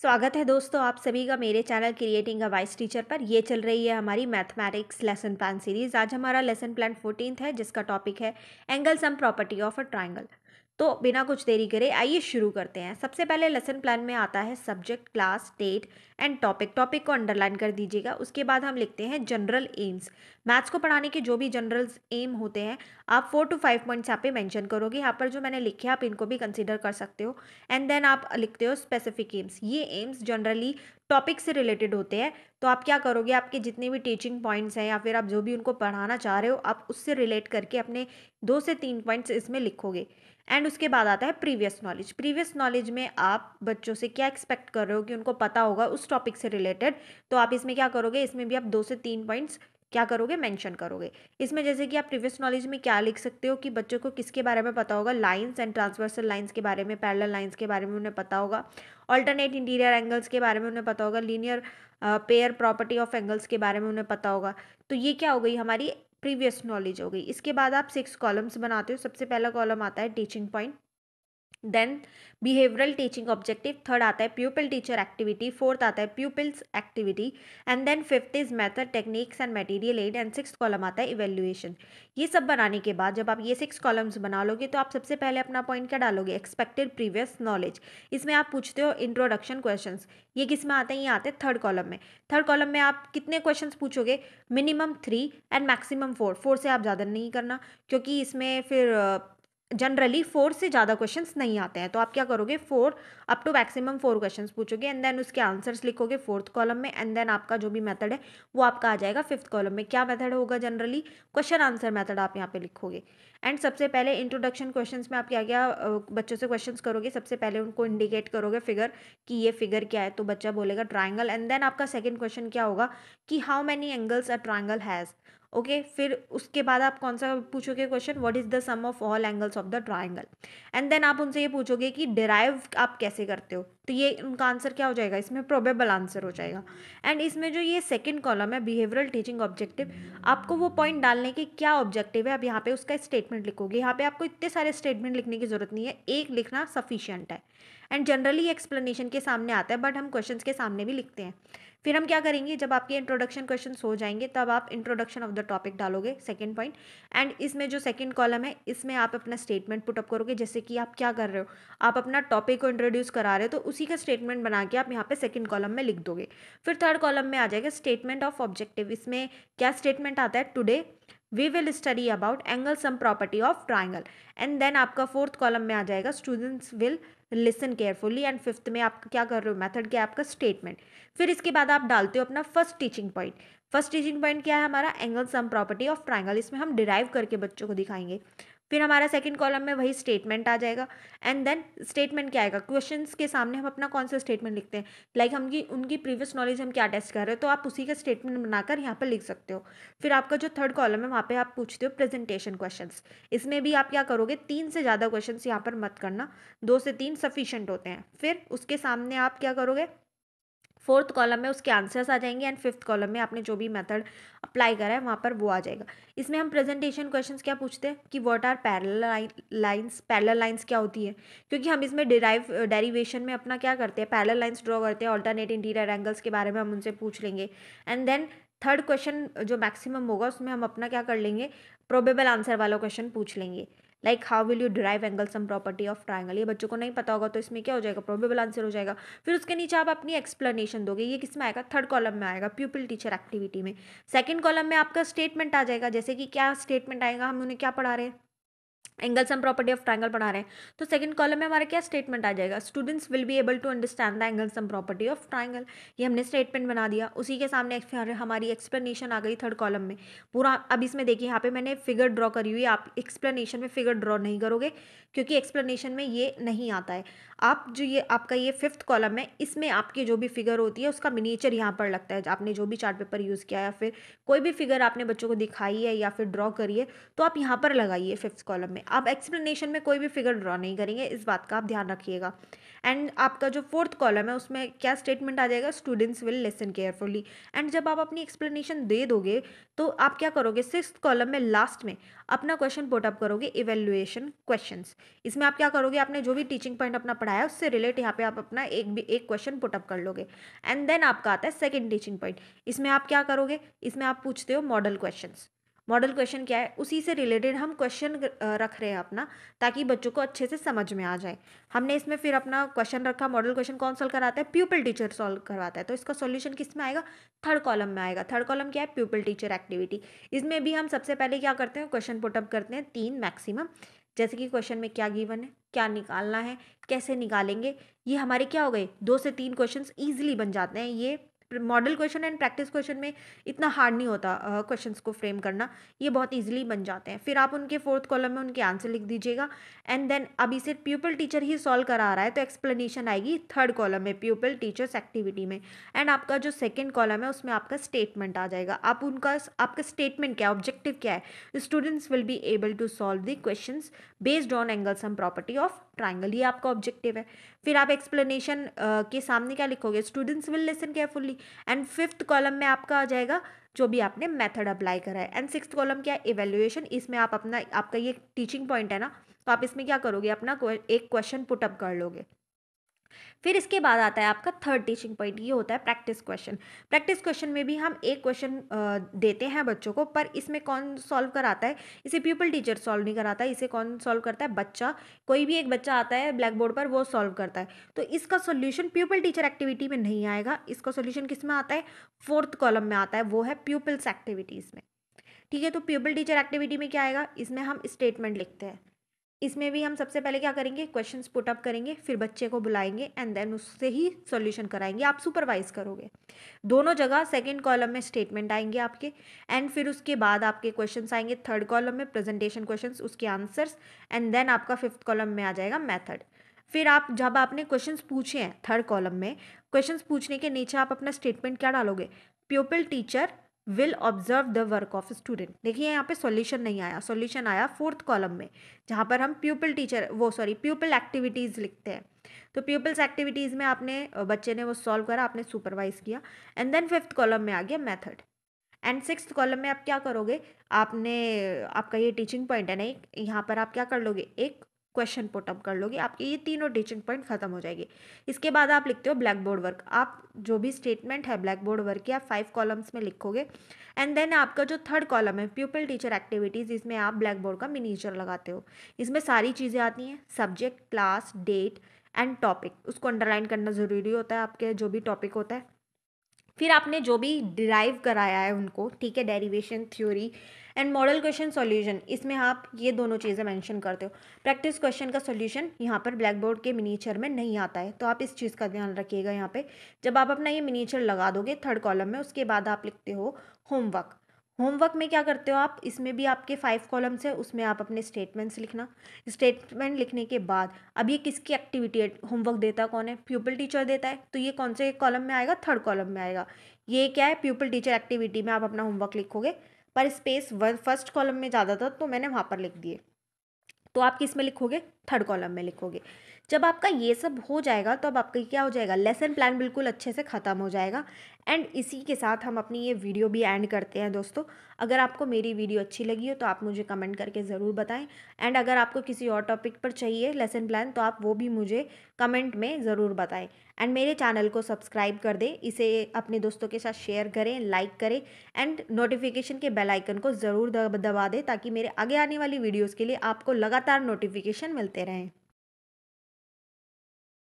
स्वागत है दोस्तों आप सभी का मेरे channel creating a vice teacher पर। ये चल रही है हमारी मैथमेटिक्स लेसन प्लान सीरीज। आज हमारा लेसन प्लान 14th है जिसका टॉपिक है angle sum property of a triangle. तो बिना कुछ देरी करे आइए शुरू करते हैं। सबसे पहले लेसन प्लान में आता है subject, class, date and topic. Topic को अंडरलाइन कर दीजिएगा। उसके बाद हम लिखते हैं जनरल एम्स। मैथ्स को पढ़ाने के जो भी जनरल एम होते हैं आप 4 to 5 पॉइंट्स यहाँ पे मेंशन करोगे। यहाँ पर जो मैंने लिखे आप इनको भी कंसीडर कर सकते हो। एंड देन आप लिखते हो स्पेसिफिक एम्स। ये एम्स जनरली टॉपिक से रिलेटेड होते हैं। तो आप क्या करोगे, आपके जितने भी टीचिंग पॉइंट्स हैं या फिर आप जो भी उनको पढ़ाना चाह रहे हो आप उससे रिलेट करके अपने 2 से 3 पॉइंट्स इसमें लिखोगे। एंड उसके बाद आता है प्रीवियस नॉलेज। प्रीवियस नॉलेज में आप बच्चों से क्या एक्सपेक्ट कर रहे हो कि उनको पता होगा उस टॉपिक से रिलेटेड। तो आप इसमें क्या करोगे, इसमें भी आप 2 से 3 पॉइंट्स क्या करोगे, मेंशन करोगे। इसमें जैसे कि आप प्रीवियस नॉलेज में क्या लिख सकते हो कि बच्चों को किसके बारे में पता होगा, लाइंस एंड ट्रांसवर्सल लाइंस के बारे में, पैरेलल लाइंस के बारे में उन्हें पता होगा, ऑल्टरनेट इंटीरियर एंगल्स के बारे में उन्हें पता होगा, linear pair property of angles के बारे में उन्हें पता होगा। तो ये क्या हो गई, हमारी प्रीवियस नॉलेज हो गई। इसके बाद आप 6 कॉलम्स बनाते हो। सबसे पहला कॉलम आता है teaching point, then behavioural teaching objective, third आता है प्यूपिल टीचर एक्टिविटी, फोर्थ आता है pupils activity, and then fifth is method, techniques and material aid, and six column आता है इवेल्युएशन। ये सब बनाने के बाद जब आप ये 6 कॉलम्स बना लोगे तो आप सबसे पहले अपना पॉइंट क्या डालोगे, एक्सपेक्टेड प्रीवियस नॉलेज। इसमें आप पूछते हो इंट्रोडक्शन क्वेश्चंस। ये किस में आते हैं, ये आते हैं थर्ड कॉलम में। थर्ड कॉलम में आप कितने क्वेश्चंस पूछोगे, मिनिमम 3 एंड मैक्सिमम 4। 4 से आप ज़्यादा नहीं करना क्योंकि इसमें फिर जनरली 4 से ज़्यादा क्वेश्चंस नहीं आते हैं। तो आप क्या करोगे, 4 अप टू मैक्सिमम 4 क्वेश्चंस पूछोगे एंड देन उसके आंसर्स लिखोगे फोर्थ कॉलम में। एंड देन आपका जो भी मेथड है वो आपका आ जाएगा फिफ्थ कॉलम में। क्या मेथड होगा, जनरली क्वेश्चन आंसर मेथड आप यहाँ पे लिखोगे। एंड सबसे पहले इंट्रोडक्शन क्वेश्चंस में आप क्या क्या बच्चों से क्वेश्चंस करोगे, सबसे पहले उनको इंडिकेट करोगे फिगर कि ये फिगर क्या है। तो बच्चा बोलेगा ट्राइंगल। एंड देन आपका सेकंड क्वेश्चन क्या होगा कि how many angles a triangle has. Okay, फिर उसके बाद आप कौन सा पूछोगे question, what is the sum of all angles of the triangle. And then आप उनसे ये पूछोगे कि डिराइव आप कैसे करते हो। तो ये उनका आंसर क्या हो जाएगा, इसमें प्रोबेबल आंसर हो जाएगा। एंड इसमें जो ये सेकंड कॉलम है बिहेवियरल टीचिंग ऑब्जेक्टिव, आपको वो पॉइंट डालने की क्या ऑब्जेक्टिव है, अब यहाँ पे उसका स्टेटमेंट लिखोगे। यहाँ पे आपको इतने सारे स्टेटमेंट लिखने की जरूरत नहीं है, एक लिखना सफिशियंट है। एंड जनरली एक्सप्लेनेशन के सामने आता है बट हम क्वेश्चन के सामने भी लिखते हैं। फिर हम क्या करेंगे, जब आपके इंट्रोडक्शन क्वेश्चन हो जाएंगे तब आप इंट्रोडक्शन ऑफ द टॉपिक डालोगे, सेकंड पॉइंट। एंड इसमें जो सेकंड कॉलम है इसमें आप अपना स्टेटमेंट पुटअप करोगे। जैसे कि आप क्या कर रहे हो, आप अपना टॉपिक को इंट्रोड्यूस करा रहे हो तो उसी का स्टेटमेंट बना के आप यहाँ पे सेकंड कॉलम में लिख दोगे। फिर थर्ड कॉलम में आ जाएगा स्टेटमेंट ऑफ ऑब्जेक्टिव। इसमें क्या स्टेटमेंट आता है, today we will study about angle sum property of triangle. And then आपका फोर्थ कॉलम में आ जाएगा students will listen carefully. And fifth में आप क्या कर रहे हो, मेथड क्या है आपका, स्टेटमेंट। फिर इसके बाद आप डालते हो अपना first teaching point. First teaching point क्या है हमारा, angle sum property of triangle. इसमें हम डिराइव करके बच्चों को दिखाएंगे। फिर हमारा सेकंड कॉलम में वही स्टेटमेंट आ जाएगा। एंड देन स्टेटमेंट क्या आएगा, क्वेश्चंस के सामने हम अपना कौन सा स्टेटमेंट लिखते हैं, लाइक हम उनकी प्रीवियस नॉलेज हम क्या टेस्ट कर रहे हो तो आप उसी का स्टेटमेंट बनाकर यहाँ पर लिख सकते हो। फिर आपका जो थर्ड कॉलम है वहाँ पे आप पूछते हो प्रेजेंटेशन क्वेश्चंस। इसमें भी आप क्या करोगे, 3 से ज़्यादा क्वेश्चंस यहाँ पर मत करना, 2 से 3 सफिशिएंट होते हैं। फिर उसके सामने आप क्या करोगे, फोर्थ कॉलम में उसके आंसर्स आ जाएंगे एंड फिफ्थ कॉलम में आपने जो भी मेथड अप्लाई करा है वहाँ पर वो आ जाएगा। इसमें हम प्रेजेंटेशन क्वेश्चंस क्या पूछते हैं कि what are parallel lines. Parallel lines क्या होती है, क्योंकि हम इसमें डेरिवेशन में अपना क्या करते हैं, पैरेलल लाइंस ड्रॉ करते हैं। ऑल्टरनेट इंटीरियर एंगल्स के बारे में हम उनसे पूछ लेंगे। एंड देन थर्ड क्वेश्चन जो मैक्सिमम होगा उसमें हम अपना क्या कर लेंगे, प्रोबेबल आंसर वाला क्वेश्चन पूछ लेंगे, like how will you derive angle sum property of triangle. ये बच्चों को नहीं पता होगा तो इसमें क्या हो जाएगा, प्रोबेबल आंसर हो जाएगा। फिर उसके नीचे आप अपनी एक्सप्लेनेशन दोगे। ये किस में आएगा, थर्ड कॉलम में आएगा, प्यूपिल टीचर एक्टिविटी में। सेकंड कॉलम में आपका स्टेटमेंट आ जाएगा। जैसे कि क्या स्टेटमेंट आएगा, हम उन्हें क्या पढ़ा रहे हैं, angle sum property of triangle पढ़ा रहे हैं। तो सेकंड कॉलम में हमारा क्या स्टेटमेंट आ जाएगा, students will be able to understand the angle sum property of triangle. ये हमने स्टेटमेंट बना दिया। उसी के सामने हमारी एक्सप्लेनेशन आ गई थर्ड कॉलम में पूरा। अब इसमें देखिए यहाँ पे मैंने फिगर ड्रॉ करी हुई है, आप एक्सप्लेनेशन में फिगर ड्रॉ नहीं करोगे क्योंकि एक्सप्लेनेशन में ये नहीं आता है। आप जो ये आपका ये फिफ्थ कॉलम है इसमें आपकी जो भी फिगर होती है उसका मिनिएचर यहाँ पर लगता है। आपने जो भी चार्ट पेपर यूज़ किया या फिर कोई भी फिगर आपने बच्चों को दिखाई है या फिर ड्रॉ करी है तो आप यहाँ पर लगाइए फिफ्थ कॉलम में। आप एक्सप्लेनेशन में कोई भी फिगर ड्रॉ नहीं करेंगे, इस बात का आप ध्यान रखिएगा। एंड आपका जो फोर्थ कॉलम है उसमें क्या स्टेटमेंट आ जाएगा, students will listen carefully. And जब आप अपनी एक्सप्लेनेशन दे दोगे तो आप क्या करोगे, सिक्स्थ कॉलम में लास्ट में अपना क्वेश्चन पुट अप करोगे, इवेल्युएशन क्वेश्चंस। इसमें आप क्या करोगे, आपने जो भी टीचिंग पॉइंट अपना पढ़ाया उससे रिलेट यहाँ पे आप अपना एक क्वेश्चन पुट अप कर लोगे। एंड देन आपका आता है सेकंड टीचिंग पॉइंट। इसमें आप क्या करोगे, इसमें आप पूछते हो मॉडल क्वेश्चंस। मॉडल क्वेश्चन क्या है, उसी से रिलेटेड हम क्वेश्चन रख रहे हैं अपना, ताकि बच्चों को अच्छे से समझ में आ जाए। हमने इसमें फिर अपना क्वेश्चन रखा, मॉडल क्वेश्चन कौन सॉल्व कराता है, प्यूपिल टीचर सॉल्व करवाता है। तो इसका सॉल्यूशन किस में आएगा, थर्ड कॉलम में आएगा। थर्ड कॉलम क्या है, प्यूपिल टीचर एक्टिविटी। इसमें भी हम सबसे पहले क्या करते हैं, क्वेश्चन पुटअप करते हैं 3 मैक्सिमम। जैसे कि क्वेश्चन में क्या गिवन है, क्या निकालना है, कैसे निकालेंगे। ये हमारे क्या हो गए, 2 से 3 क्वेश्चन ईजिली बन जाते हैं। ये model question and practice question में इतना हार्ड नहीं होता क्वेश्चंस को फ्रेम करना, ये बहुत इजीली बन जाते हैं। फिर आप उनके फोर्थ कॉलम में उनके आंसर लिख दीजिएगा। एंड देन अब इसे प्यूपिल टीचर ही सॉल्व करा रहा है तो एक्सप्लेनेशन आएगी थर्ड कॉलम में, प्यूपिल टीचर्स एक्टिविटी में। एंड आपका जो सेकेंड कॉलम है उसमें आपका स्टेटमेंट आ जाएगा। आप उनका आपका स्टेटमेंट क्या है, ऑब्जेक्टिव क्या है, students will be able to solve the question based on angle sum property of triangle, ये आपका ऑब्जेक्टिव है। फिर आप एक्सप्लेनेशन के सामने क्या लिखोगे, students will listen carefully. And fifth column में आपका आ जाएगा जो भी आपने मेथड अप्लाई करा है। एंड सिक्स्थ कॉलम क्या है, इवेल्युएशन। इसमें आप अपना, आपका ये टीचिंग पॉइंट है ना, तो आप इसमें क्या करोगे, अपना एक क्वेश्चन पुटअप कर लोगे। फिर इसके बाद आता है आपका थर्ड टीचिंग पॉइंट, ये होता है प्रैक्टिस क्वेश्चन। प्रैक्टिस क्वेश्चन में भी हम एक क्वेश्चन देते हैं बच्चों को, पर इसमें कौन सॉल्व कराता है, इसे प्यूपिल टीचर सॉल्व नहीं कराता, इसे कौन सॉल्व करता है, बच्चा। कोई भी एक बच्चा आता है ब्लैक बोर्ड पर, वो सॉल्व करता है। तो इसका सोल्यूशन प्यूपिल टीचर एक्टिविटी में नहीं आएगा, इसका सोल्यूशन किस में आता है, फोर्थ कॉलम में आता है, वो है प्यूपिल्स एक्टिविटीज़ में। ठीक है, तो प्यूपिल टीचर एक्टिविटी में क्या आएगा, इसमें हम स्टेटमेंट लिखते हैं। इसमें भी हम सबसे पहले क्या करेंगे, क्वेश्चंस पुट अप करेंगे, फिर बच्चे को बुलाएंगे एंड देन उससे ही सॉल्यूशन कराएंगे, आप सुपरवाइज करोगे। दोनों जगह सेकंड कॉलम में स्टेटमेंट आएंगे आपके। एंड फिर उसके बाद आपके क्वेश्चंस आएंगे थर्ड कॉलम में, प्रेजेंटेशन क्वेश्चंस, उसके आंसर्स। एंड देन आपका फिफ्थ कॉलम में आ जाएगा मेथड। फिर आप जब आपने क्वेश्चंस पूछे हैं थर्ड कॉलम में, क्वेश्चंस पूछने के नीचे आप अपना स्टेटमेंट क्या डालोगे, प्यूपिल teacher will observe the work of student. देखिए यहाँ पे सॉल्यूशन नहीं आया, सॉल्यूशन आया फोर्थ कॉलम में, जहाँ पर हम प्यूपिल टीचर प्यूपिल एक्टिविटीज़ लिखते हैं। तो प्यूपिल्स एक्टिविटीज़ में आपने बच्चे ने वो सॉल्व करा, आपने सुपरवाइज किया। एंड देन फिफ्थ कॉलम में आ गया मेथड। एंड सिक्स्थ कॉलम में आप क्या करोगे, आपने, आपका ये टीचिंग पॉइंट है ना एक, यहाँ पर आप क्या कर लोगे, एक क्वेश्चन पुट अप कर लोगे, आपके ये तीनों टीचिंग पॉइंट खत्म हो जाएंगे। इसके बाद आप लिखते हो ब्लैक बोर्ड वर्क। आप जो भी स्टेटमेंट है ब्लैक बोर्ड वर्क की आप 5 कॉलम्स में लिखोगे। एंड देन आपका जो थर्ड कॉलम है प्यूपिल टीचर एक्टिविटीज़, इसमें आप ब्लैक बोर्ड का मिनीचर लगाते हो। इसमें सारी चीज़ें आती हैं, subject, class, date and topic, उसको अंडरलाइन करना ज़रूरी होता है आपके जो भी टॉपिक होता है। फिर आपने जो भी डिराइव कराया है उनको, ठीक है, derivation theory and model question solution, इसमें आप ये दोनों चीज़ें मेंशन करते हो। प्रैक्टिस क्वेश्चन का सॉल्यूशन यहाँ पर ब्लैक बोर्ड के मिनीचर में नहीं आता है, तो आप इस चीज़ का ध्यान रखिएगा। यहाँ पे जब आप अपना ये मिनीचर लगा दोगे थर्ड कॉलम में, उसके बाद आप लिखते हो होमवर्क। होमवर्क में क्या करते हो आप, इसमें भी आपके 5 कॉलम्स है, उसमें आप अपने स्टेटमेंट्स लिखना। स्टेटमेंट लिखने के बाद अब ये किसकी एक्टिविटी है, होमवर्क देता कौन है, प्यूपिल टीचर देता है, तो ये कौन से कॉलम में आएगा, थर्ड कॉलम में आएगा। ये क्या है, प्यूपिल टीचर एक्टिविटी में आप अपना होमवर्क लिखोगे, पर स्पेस फर्स्ट कॉलम में ज़्यादा था तो मैंने वहाँ पर लिख दिए, तो आप किस में लिखोगे, थर्ड कॉलम में लिखोगे। जब आपका ये सब हो जाएगा तो अब आपका क्या हो जाएगा, लेसन प्लान बिल्कुल अच्छे से ख़त्म हो जाएगा। एंड इसी के साथ हम अपनी ये वीडियो भी एंड करते हैं दोस्तों। अगर आपको मेरी वीडियो अच्छी लगी हो तो आप मुझे कमेंट करके ज़रूर बताएं। एंड अगर आपको किसी और टॉपिक पर चाहिए लेसन प्लान तो आप वो भी मुझे कमेंट में ज़रूर बताएं। एंड मेरे चैनल को सब्सक्राइब कर दें, इसे अपने दोस्तों के साथ शेयर करें, लाइक करें एंड नोटिफिकेशन के बेल आइकन को ज़रूर दबा दें, ताकि मेरे आगे आने वाली वीडियोज़ के लिए आपको लगातार नोटिफिकेशन मिलते रहें।